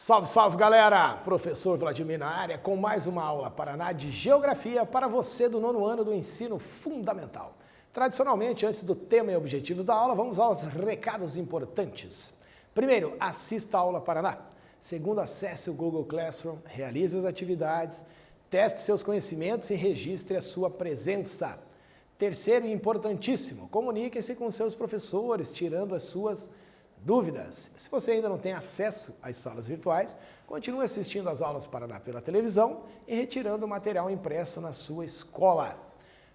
Salve, salve galera! Professor Vladimir na área com mais uma aula Paraná de Geografia para você do nono ano do ensino fundamental. Tradicionalmente, antes do tema e objetivos da aula, vamos aos recados importantes. Primeiro, assista a aula Paraná. Segundo, acesse o Google Classroom, realize as atividades, teste seus conhecimentos e registre a sua presença. Terceiro e importantíssimo, comunique-se com seus professores, tirando as suas dúvidas. Se você ainda não tem acesso às salas virtuais, continue assistindo às aulas Paraná pela televisão e retirando o material impresso na sua escola.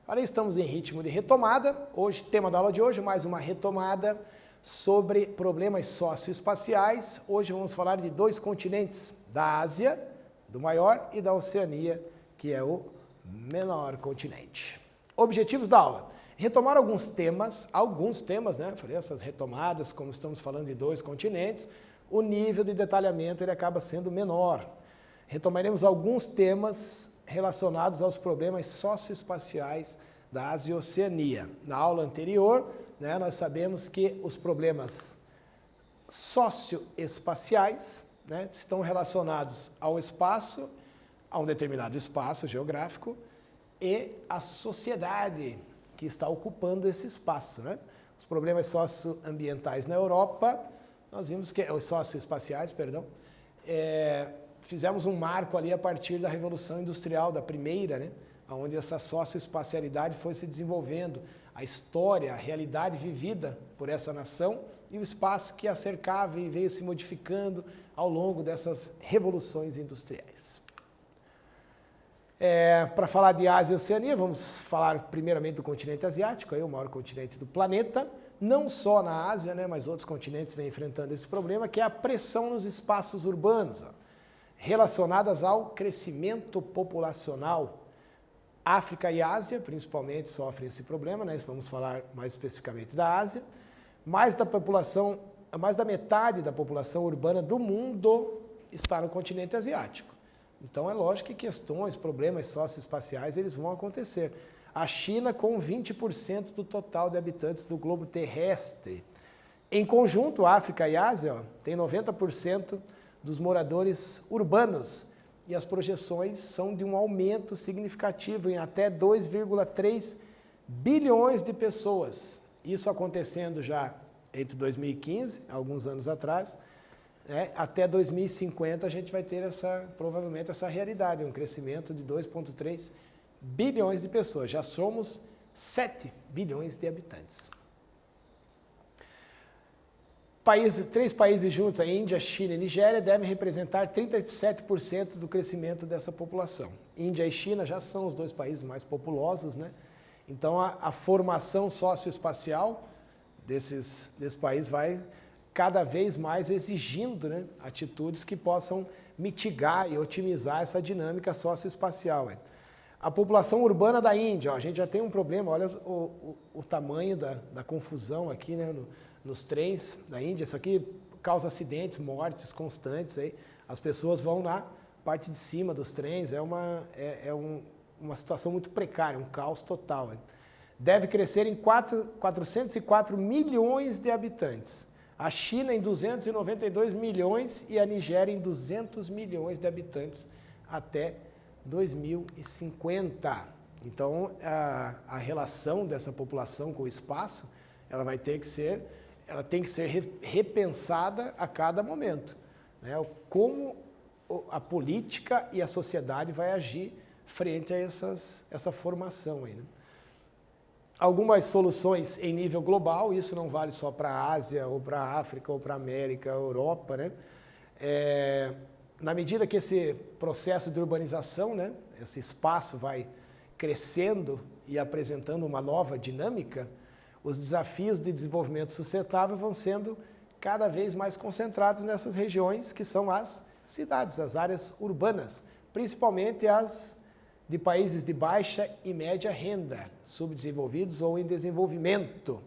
Olha, estamos em ritmo de retomada. Hoje, tema da aula de hoje, mais uma retomada sobre problemas socioespaciais. Hoje vamos falar de dois continentes, da Ásia, do maior, e da Oceania, que é o menor continente. Objetivos da aula. Retomar alguns temas, né? Falei essas retomadas, como estamos falando de dois continentes, o nível de detalhamento ele acaba sendo menor. Retomaremos alguns temas relacionados aos problemas socioespaciais da Ásia e Oceania. Na aula anterior, né, nós sabemos que os problemas socioespaciais, né, estão relacionados ao espaço, a um determinado espaço geográfico, e à sociedade que está ocupando esse espaço, né? Os problemas socioambientais na Europa, nós vimos que, os socioespaciais, perdão, fizemos um marco ali a partir da Revolução Industrial, da primeira, né? Onde essa socioespacialidade foi se desenvolvendo, a história, a realidade vivida por essa nação e o espaço que a cercava e veio se modificando ao longo dessas revoluções industriais. Para falar de Ásia e Oceania, vamos falar primeiramente do continente asiático, aí o maior continente do planeta, não só na Ásia, né, mas outros continentes vêm enfrentando esse problema, que é a pressão nos espaços urbanos, relacionadas ao crescimento populacional. África e Ásia, principalmente, sofrem esse problema, né, vamos falar mais especificamente da Ásia. Mais da metade da população urbana do mundo está no continente asiático. Então, é lógico que questões, problemas socioespaciais, eles vão acontecer. A China com 20% do total de habitantes do globo terrestre. Em conjunto, África e Ásia têm 90% dos moradores urbanos. E as projeções são de um aumento significativo em até 2,3 bilhões de pessoas. Isso acontecendo já entre 2015, alguns anos atrás, até 2050 a gente vai ter provavelmente essa realidade, um crescimento de 2,3 bilhões de pessoas. Já somos 7 bilhões de habitantes. Três países juntos, a Índia, China e Nigéria, devem representar 37% do crescimento dessa população. Índia e China já são os dois países mais populosos, né? Então a formação socioespacial desse país vai cada vez mais exigindo, né, atitudes que possam mitigar e otimizar essa dinâmica socioespacial. A população urbana da Índia, a gente já tem um problema, olha o tamanho da confusão aqui, né, nos trens da Índia. Isso aqui causa acidentes, mortes constantes. As pessoas vão na parte de cima dos trens, é uma situação muito precária, um caos total. Deve crescer em 404 milhões de habitantes. A China em 292 milhões e a Nigéria em 200 milhões de habitantes até 2050. Então, a relação dessa população com o espaço, ela tem que ser repensada a cada momento, né? Como a política e a sociedade vai agir frente a essa formação aí, né? Algumas soluções em nível global, isso não vale só para a Ásia, ou para a África, ou para a América, Europa, né? Na medida que esse processo de urbanização, né, esse espaço vai crescendo e apresentando uma nova dinâmica, os desafios de desenvolvimento sustentável vão sendo cada vez mais concentrados nessas regiões que são as cidades, as áreas urbanas, principalmente as de países de baixa e média renda, subdesenvolvidos ou em desenvolvimento.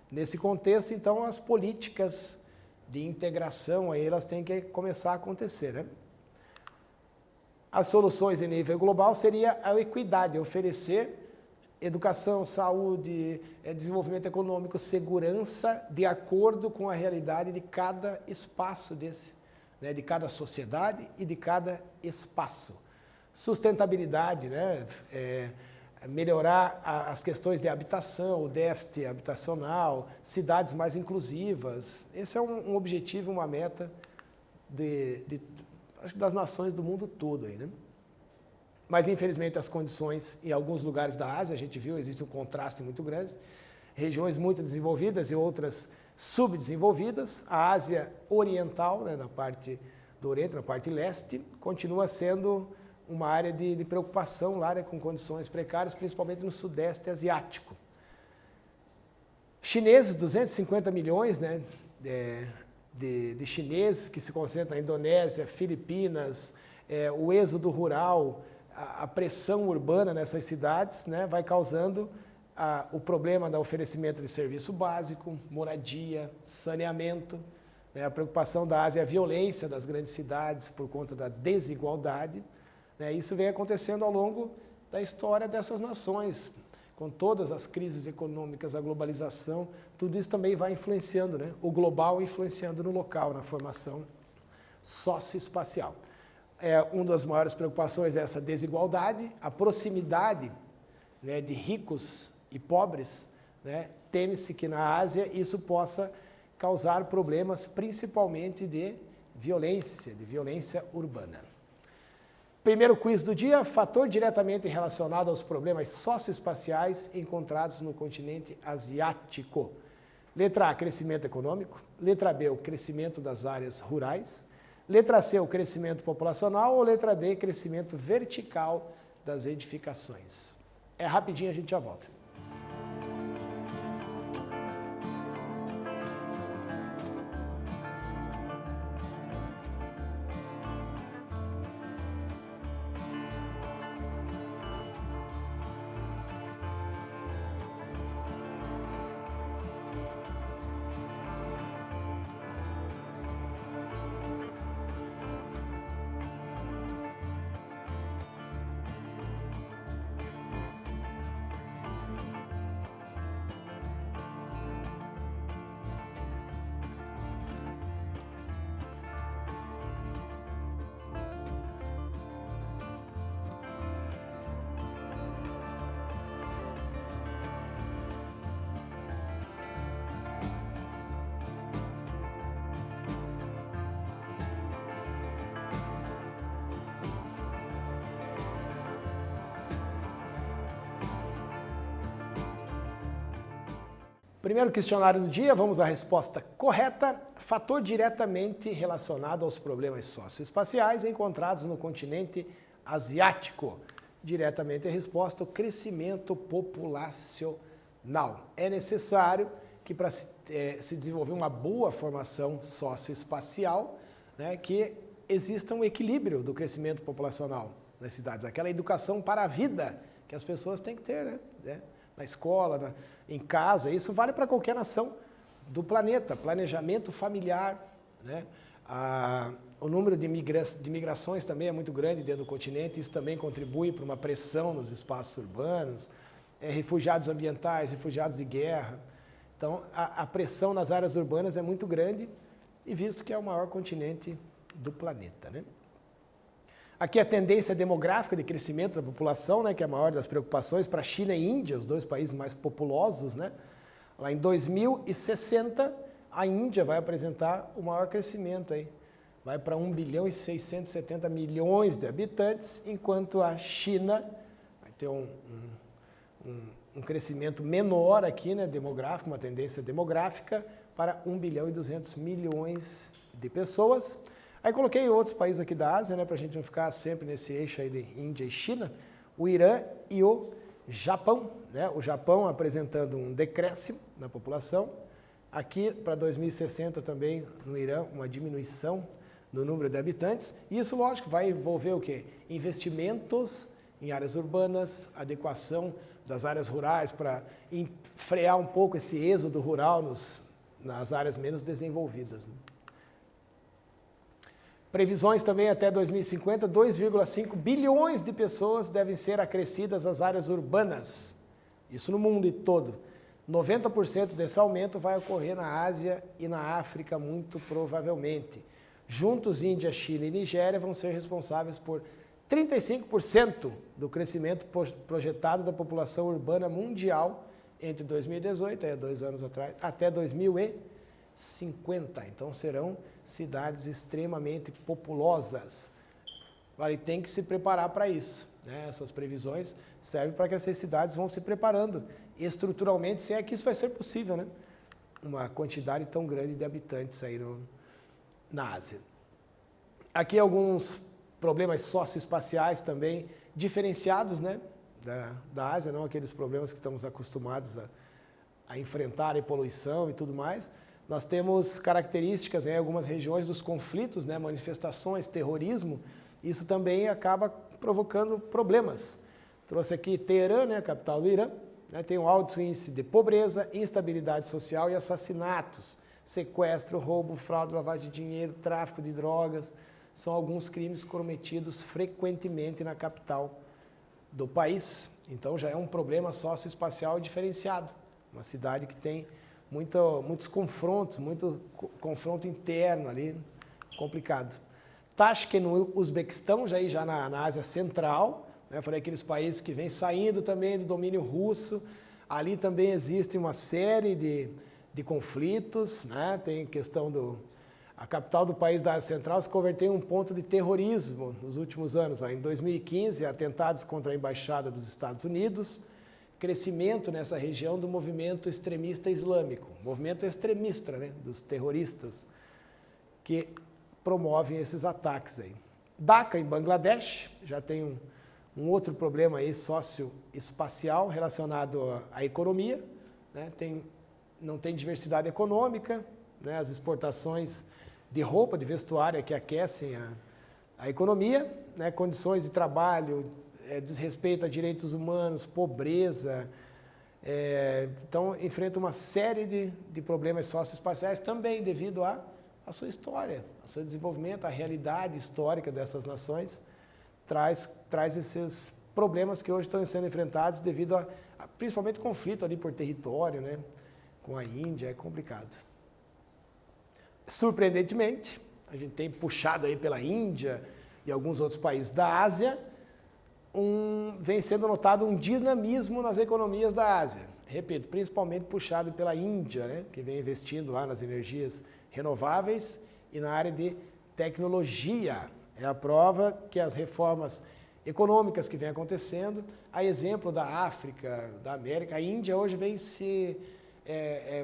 Nesse contexto, então, as políticas de integração aí, elas têm que começar a acontecer, né? As soluções em nível global seria a equidade, oferecer educação, saúde, desenvolvimento econômico, segurança, de acordo com a realidade de cada espaço desse, né, de cada sociedade e de cada espaço. Sustentabilidade, né, melhorar as questões de habitação, o déficit habitacional, cidades mais inclusivas. Esse é um objetivo, uma meta das nações do mundo todo aí, né? Mas, infelizmente, as condições em alguns lugares da Ásia, a gente viu, existe um contraste muito grande, regiões muito desenvolvidas e outras subdesenvolvidas. A Ásia Oriental, né, na parte do Oriente, na parte leste, continua sendo uma área de preocupação lá, né, com condições precárias, principalmente no Sudeste Asiático. Chineses, 250 milhões, né, de chineses que se concentram na Indonésia, Filipinas, o êxodo rural, a pressão urbana nessas cidades, né, vai causando o problema do oferecimento de serviço básico, moradia, saneamento, né, a preocupação da Ásia é a violência das grandes cidades por conta da desigualdade. Né, isso vem acontecendo ao longo da história dessas nações, com todas as crises econômicas, a globalização, tudo isso também vai influenciando, né, o global influenciando no local, na formação socioespacial. Uma das maiores preocupações é essa desigualdade, a proximidade, né, de ricos e pobres, né, teme-se que na Ásia isso possa causar problemas principalmente de violência urbana. Primeiro quiz do dia, fator diretamente relacionado aos problemas socioespaciais encontrados no continente asiático. Letra A, crescimento econômico. Letra B, o crescimento das áreas rurais. Letra C, o crescimento populacional. Ou letra D, crescimento vertical das edificações. É rapidinho, a gente já volta. Primeiro questionário do dia, vamos à resposta correta. Fator diretamente relacionado aos problemas socioespaciais encontrados no continente asiático. Diretamente a resposta, o crescimento populacional. É necessário que para se desenvolver uma boa formação socioespacial, né, que exista um equilíbrio do crescimento populacional nas cidades. Aquela educação para a vida que as pessoas têm que ter, né? Na escola, em casa, isso vale para qualquer nação do planeta. Planejamento familiar, né? O número de migrações também é muito grande dentro do continente, isso também contribui para uma pressão nos espaços urbanos, refugiados ambientais, refugiados de guerra. Então, a pressão nas áreas urbanas é muito grande, e visto que é o maior continente do planeta, né? Aqui a tendência demográfica de crescimento da população, né, que é a maior das preocupações para a China e Índia, os dois países mais populosos, né? Lá em 2060, a Índia vai apresentar o maior crescimento aí. Vai para 1 bilhão e 670 milhões de habitantes, enquanto a China vai ter um crescimento menor aqui, né, demográfico, uma tendência demográfica para 1 bilhão e 200 milhões de pessoas. Aí coloquei outros países aqui da Ásia, né, para a gente não ficar sempre nesse eixo aí de Índia e China, o Irã e o Japão, né? O Japão apresentando um decréscimo na população. Aqui, para 2060 também, no Irã, uma diminuição no número de habitantes. E isso, lógico, vai envolver o quê? Investimentos em áreas urbanas, adequação das áreas rurais para frear um pouco esse êxodo rural nas áreas menos desenvolvidas, né? Previsões também até 2050, 2,5 bilhões de pessoas devem ser acrescidas às áreas urbanas. Isso no mundo todo. 90% desse aumento vai ocorrer na Ásia e na África, muito provavelmente. Juntos, Índia, China e Nigéria vão ser responsáveis por 35% do crescimento projetado da população urbana mundial entre 2018, 2 anos atrás, até 2050. Então serão cidades extremamente populosas. E tem que se preparar para isso, né? Essas previsões servem para que essas cidades vão se preparando estruturalmente, se é que isso vai ser possível, né? Uma quantidade tão grande de habitantes aí na Ásia. Aqui alguns problemas socioespaciais também diferenciados, né, da Ásia, não aqueles problemas que estamos acostumados a enfrentar, a poluição e tudo mais. Nós temos características em algumas regiões dos conflitos, né, manifestações, terrorismo, isso também acaba provocando problemas. Trouxe aqui Teherã, né, a capital do Irã, né, tem um alto índice de pobreza, instabilidade social e assassinatos, sequestro, roubo, fraude, lavagem de dinheiro, tráfico de drogas, são alguns crimes cometidos frequentemente na capital do país. Então já é um problema socioespacial diferenciado. Uma cidade que tem muitos confrontos, muito confronto interno ali, complicado. Tashkent, no Uzbequistão, já na Ásia Central, né? Falei aqueles países que vêm saindo também do domínio russo. Ali também existe uma série de conflitos, né? Tem questão a capital do país da Ásia Central se converteu em um ponto de terrorismo nos últimos anos. Em 2015, atentados contra a Embaixada dos Estados Unidos, crescimento nessa região do movimento extremista islâmico, movimento extremista, né, dos terroristas que promovem esses ataques aí. Dhaka, em Bangladesh, já tem um outro problema aí socioespacial relacionado à economia, né, não tem diversidade econômica, né, as exportações de roupa, de vestuário que aquecem a economia, né, condições de trabalho, desrespeito a direitos humanos, pobreza. Então, enfrenta uma série de problemas socioespaciais também devido à sua história, ao seu desenvolvimento, à realidade histórica dessas nações, traz esses problemas que hoje estão sendo enfrentados devido a principalmente conflito ali por território, né, com a Índia, é complicado. Surpreendentemente, a gente tem puxado aí pela Índia e alguns outros países da Ásia, vem sendo notado um dinamismo nas economias da Ásia. Repito, principalmente puxado pela Índia, né, que vem investindo lá nas energias renováveis e na área de tecnologia. É a prova que as reformas econômicas que vêm acontecendo, a exemplo da África, da América, a Índia hoje vem se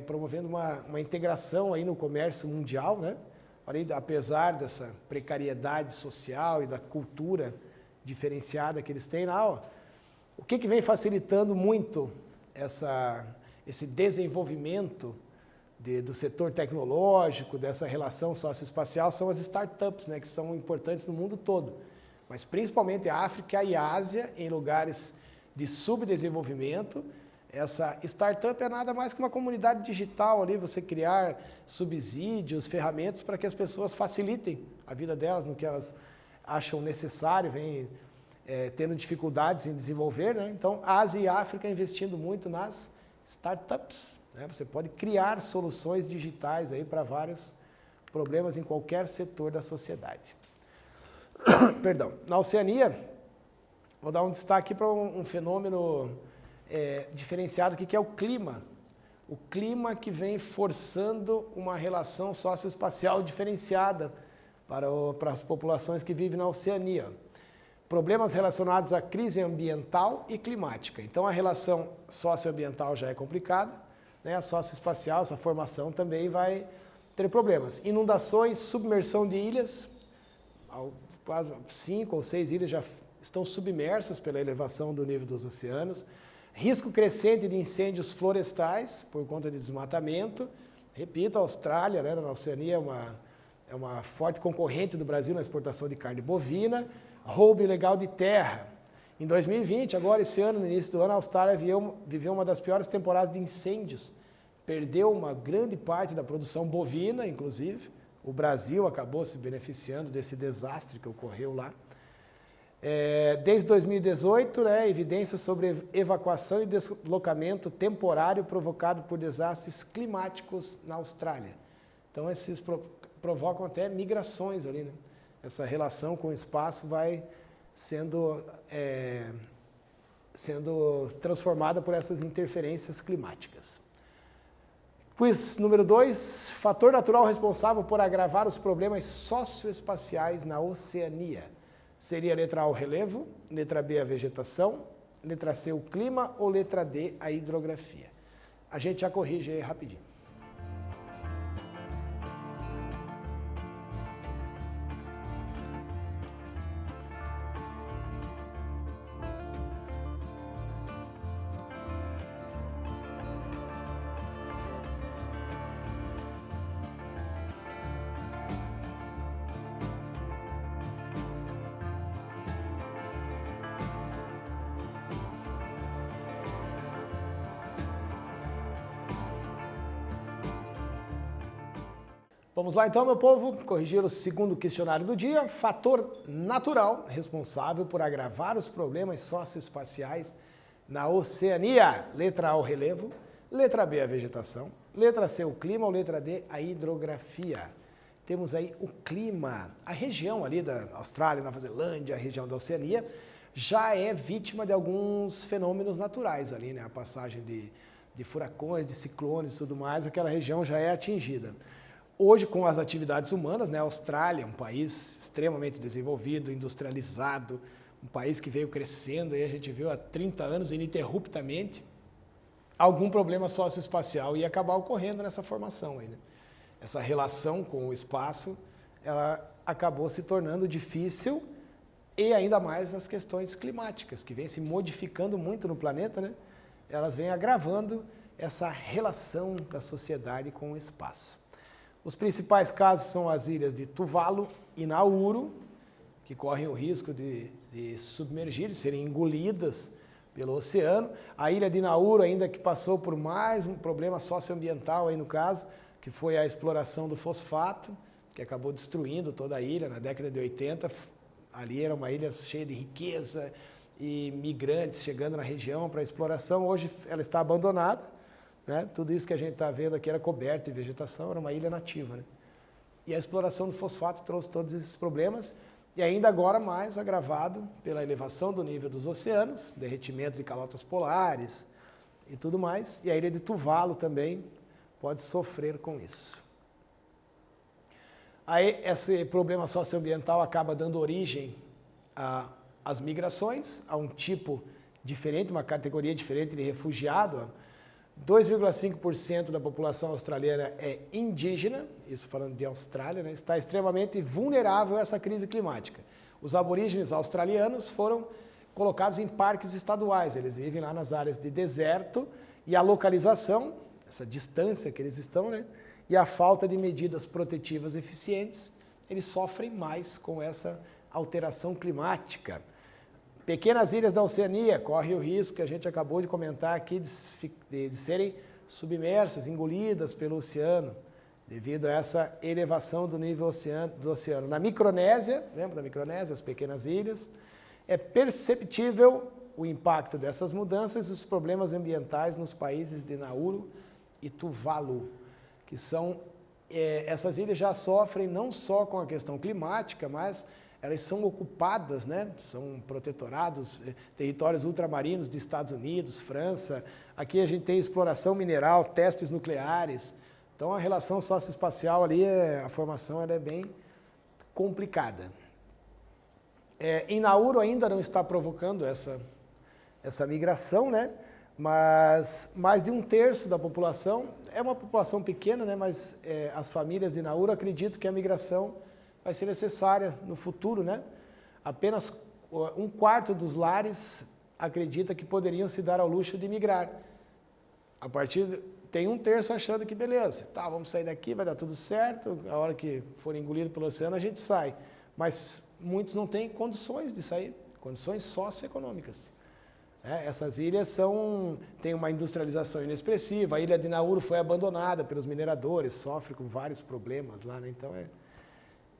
promovendo uma integração aí no comércio mundial, né? Apesar dessa precariedade social e da cultura diferenciada que eles têm lá, o que vem facilitando muito esse desenvolvimento do setor tecnológico, dessa relação socioespacial, são as startups, né, que são importantes no mundo todo, mas principalmente a África e a Ásia, em lugares de subdesenvolvimento. Essa startup é nada mais que uma comunidade digital ali, você criar subsídios, ferramentas para que as pessoas facilitem a vida delas no que elas acham necessário, vêm tendo dificuldades em desenvolver, né? Então, Ásia e África investindo muito nas startups, né? Você pode criar soluções digitais aí para vários problemas em qualquer setor da sociedade. Perdão. Na Oceania, vou dar um destaque para um fenômeno diferenciado aqui, que é o clima. O clima que vem forçando uma relação socioespacial diferenciada para as populações que vivem na Oceania. Problemas relacionados à crise ambiental e climática. Então, a relação socioambiental já é complicada, né? A socioespacial, essa formação também vai ter problemas. Inundações, submersão de ilhas, quase 5 ou 6 ilhas já estão submersas pela elevação do nível dos oceanos. Risco crescente de incêndios florestais por conta de desmatamento. Repito, a Austrália, né, na Oceania, é uma forte concorrente do Brasil na exportação de carne bovina. Roubo ilegal de terra. Em 2020, agora esse ano, no início do ano, a Austrália viveu uma das piores temporadas de incêndios. Perdeu uma grande parte da produção bovina, inclusive. O Brasil acabou se beneficiando desse desastre que ocorreu lá. Desde 2018, né, evidências sobre evacuação e deslocamento temporário provocado por desastres climáticos na Austrália. Então, provocam até migrações ali, né? Essa relação com o espaço vai sendo transformada por essas interferências climáticas. Quiz número 2, fator natural responsável por agravar os problemas socioespaciais na Oceania. Seria a letra A, o relevo, letra B, a vegetação, letra C, o clima ou letra D, a hidrografia? A gente já corrige aí rapidinho. Vamos lá então, meu povo, corrigir o segundo questionário do dia. Fator natural responsável por agravar os problemas socioespaciais na Oceania. Letra A, o relevo. Letra B, a vegetação. Letra C, o clima. Ou letra D, a hidrografia. Temos aí o clima. A região ali da Austrália, Nova Zelândia, a região da Oceania, já é vítima de alguns fenômenos naturais ali, né? A passagem de furacões, de ciclones e tudo mais, aquela região já é atingida. Hoje, com as atividades humanas, né, a Austrália, um país extremamente desenvolvido, industrializado, um país que veio crescendo, aí a gente viu há 30 anos ininterruptamente, algum problema socioespacial ia acabar ocorrendo nessa formação aí, né? Essa relação com o espaço, ela acabou se tornando difícil e ainda mais as questões climáticas, que vêm se modificando muito no planeta, né? Elas vêm agravando essa relação da sociedade com o espaço. Os principais casos são as ilhas de Tuvalu e Nauru, que correm o risco de submergir, de serem engolidas pelo oceano. A ilha de Nauru ainda que passou por mais um problema socioambiental aí no caso, que foi a exploração do fosfato, que acabou destruindo toda a ilha na década de 80. Ali era uma ilha cheia de riqueza e migrantes chegando na região para exploração. Hoje ela está abandonada. Né? Tudo isso que a gente está vendo aqui era coberto de vegetação, era uma ilha nativa. Né? E a exploração do fosfato trouxe todos esses problemas, e ainda agora mais agravado pela elevação do nível dos oceanos, derretimento de calotas polares e tudo mais. E a ilha de Tuvalu também pode sofrer com isso. Aí esse problema socioambiental acaba dando origem às migrações, a um tipo diferente, uma categoria diferente de refugiado. 2,5% da população australiana é indígena, isso falando de Austrália, né? Está extremamente vulnerável a essa crise climática. Os aborígenes australianos foram colocados em parques estaduais, eles vivem lá nas áreas de deserto e a localização, essa distância que eles estão, né? E a falta de medidas protetivas eficientes, eles sofrem mais com essa alteração climática. Pequenas ilhas da Oceania correm o risco, que a gente acabou de comentar aqui, de serem submersas, engolidas pelo oceano, devido a essa elevação do nível do oceano. Na Micronésia, lembra da Micronésia, as pequenas ilhas, é perceptível o impacto dessas mudanças e os problemas ambientais nos países de Nauru e Tuvalu, que são, essas ilhas já sofrem não só com a questão climática, mas elas são ocupadas, né? São protetorados, territórios ultramarinos de Estados Unidos, França. Aqui a gente tem exploração mineral, testes nucleares. Então a relação socioespacial ali, a formação ela é bem complicada. Em Nauru ainda não está provocando essa migração, né? Mas mais de 1/3 da população, é uma população pequena, né? Mas as famílias de Nauru acreditam que a migração vai ser necessária no futuro, né? Apenas 1/4 dos lares acredita que poderiam se dar ao luxo de migrar. Tem 1/3 achando que beleza, tá, vamos sair daqui, vai dar tudo certo, a hora que for engolido pelo oceano a gente sai. Mas muitos não têm condições de sair, condições socioeconômicas. Essas ilhas têm uma industrialização inexpressiva, a ilha de Nauru foi abandonada pelos mineradores, sofre com vários problemas lá, né? Então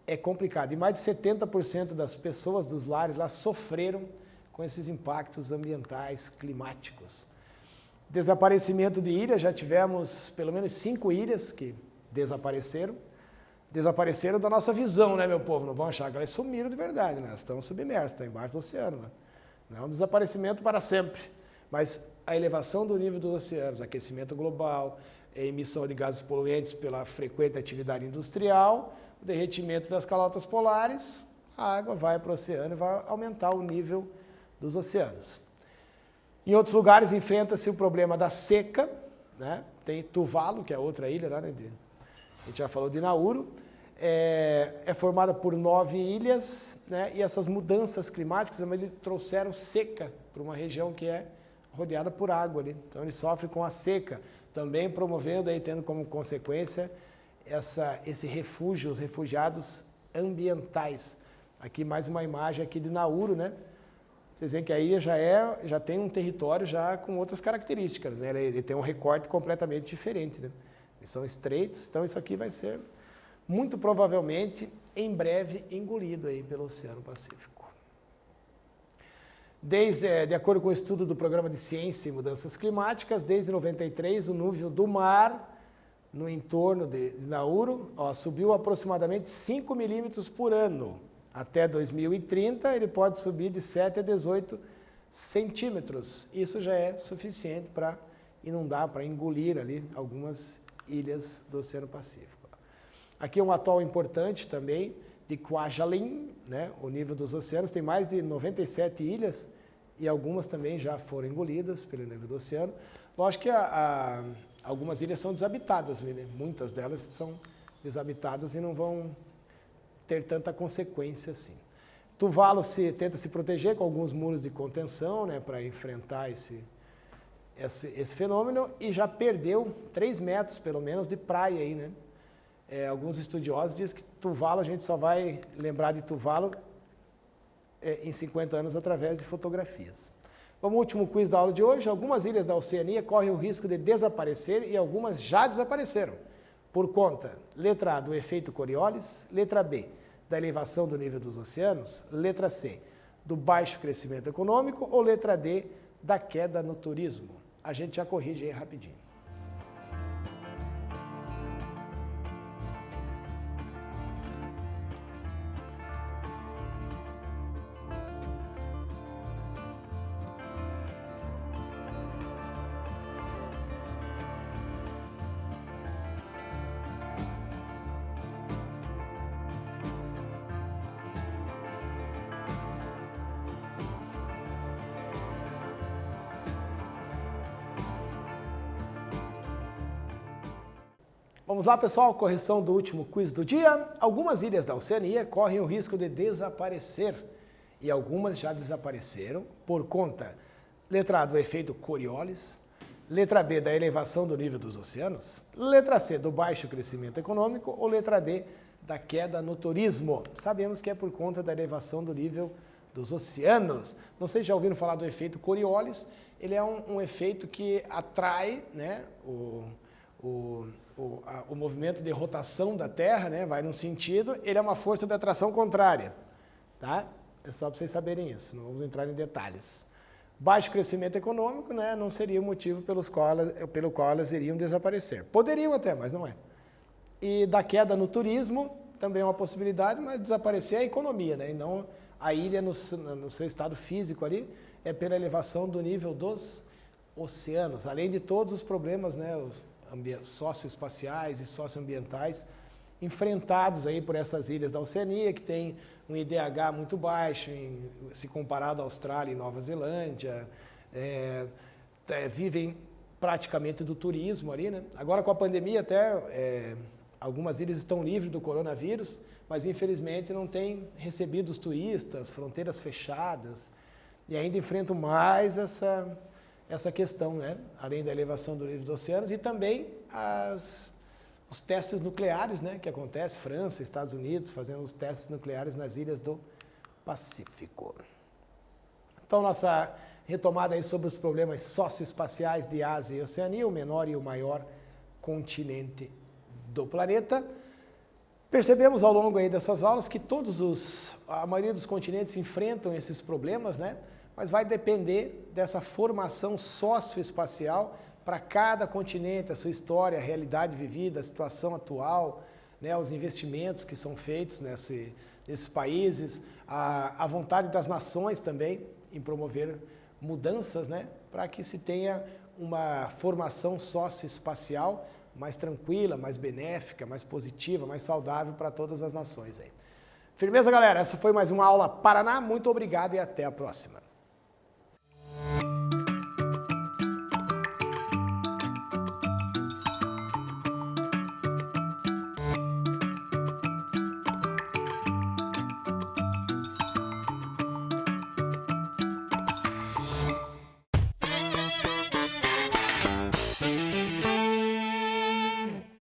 é complicado. E mais de 70% das pessoas dos lares lá sofreram com esses impactos ambientais, climáticos. Desaparecimento de ilhas, já tivemos pelo menos 5 ilhas que desapareceram. desapareceram da nossa visão, né, meu povo? Não vão achar que elas sumiram de verdade, né? Elas estão submersas, estão embaixo do oceano, né? Não é um desaparecimento para sempre, mas a elevação do nível dos oceanos, aquecimento global, a emissão de gases poluentes pela frequente atividade industrial, o derretimento das calotas polares, a água vai para o oceano e vai aumentar o nível dos oceanos. Em outros lugares enfrenta-se o problema da seca, né? Tem Tuvalu, que é outra ilha, né? A gente já falou de Nauru, é formada por 9 ilhas, né? E essas mudanças climáticas trouxeram seca para uma região que é rodeada por água ali. Então ele sofre com a seca, também promovendo, aí, tendo como consequência esse refúgio, os refugiados ambientais. Aqui mais uma imagem aqui de Nauru, né? Vocês veem que a ilha já tem um território já com outras características, né? Ele tem um recorte completamente diferente, né? Eles são estreitos, então isso aqui vai ser, muito provavelmente, em breve, engolido aí pelo Oceano Pacífico. De acordo com o estudo do Programa de Ciência e Mudanças Climáticas, desde 93, o nível do mar no entorno de Nauru subiu aproximadamente 5 milímetros por ano. Até 2030, ele pode subir de 7 a 18 centímetros. Isso já é suficiente para inundar, para engolir ali algumas ilhas do Oceano Pacífico. Aqui é um atol importante também, de Kwajalein, né? O nível dos oceanos tem mais de 97 ilhas e algumas também já foram engolidas pelo nível do oceano. Lógico que algumas ilhas são desabitadas, né? Muitas delas são desabitadas e não vão ter tanta consequência assim. Tuvalu tenta se proteger com alguns muros de contenção, né, para enfrentar esse fenômeno, e já perdeu 3 metros, pelo menos, de praia aí, né? Alguns estudiosos dizem que Tuvalu, a gente só vai lembrar de Tuvalu em 50 anos através de fotografias. Vamos ao último quiz da aula de hoje. Algumas ilhas da Oceania correm o risco de desaparecer e algumas já desapareceram. Por conta, letra A, do efeito Coriolis, letra B, da elevação do nível dos oceanos, letra C, do baixo crescimento econômico ou letra D, da queda no turismo. A gente já corrige aí rapidinho. Vamos lá, pessoal, correção do último quiz do dia. Algumas ilhas da Oceania correm o risco de desaparecer e algumas já desapareceram por conta, letra A, do efeito Coriolis, letra B, da elevação do nível dos oceanos, letra C, do baixo crescimento econômico ou letra D, da queda no turismo. Sabemos que é por conta da elevação do nível dos oceanos. Não sei se já ouviram falar do efeito Coriolis. Ele é um efeito que atrai, né, o movimento de rotação da Terra, né, vai num sentido, ele é uma força de atração contrária, tá? É só para vocês saberem isso, não vamos entrar em detalhes. Baixo crescimento econômico, né, não seria o motivo pelo qual elas iriam desaparecer. Poderiam até, mas não é. E da queda no turismo, também é uma possibilidade, mas desaparecer é a economia, né, e não a ilha no seu estado físico ali, é pela elevação do nível dos oceanos, além de todos os problemas, né, socioespaciais e socioambientais enfrentados aí por essas ilhas da Oceania, que tem um IDH muito baixo, se comparado à Austrália e Nova Zelândia, vivem praticamente do turismo ali, né? Agora com a pandemia até algumas ilhas estão livres do coronavírus, mas infelizmente não têm recebido os turistas, fronteiras fechadas, e ainda enfrentam mais essa questão, né? Além da elevação do nível dos oceanos e também os testes nucleares, né? Que acontece, França, Estados Unidos, fazendo os testes nucleares nas ilhas do Pacífico. Então, nossa retomada aí sobre os problemas socioespaciais de Ásia e Oceania, o menor e o maior continente do planeta. Percebemos ao longo aí dessas aulas que a maioria dos continentes enfrentam esses problemas, né? Mas vai depender dessa formação socioespacial para cada continente, a sua história, a realidade vivida, a situação atual, né, os investimentos que são feitos nesses países, a vontade das nações também em promover mudanças, né, para que se tenha uma formação socioespacial mais tranquila, mais benéfica, mais positiva, mais saudável para todas as nações aí. Firmeza, galera? Essa foi mais uma aula Paraná. Muito obrigado e até a próxima.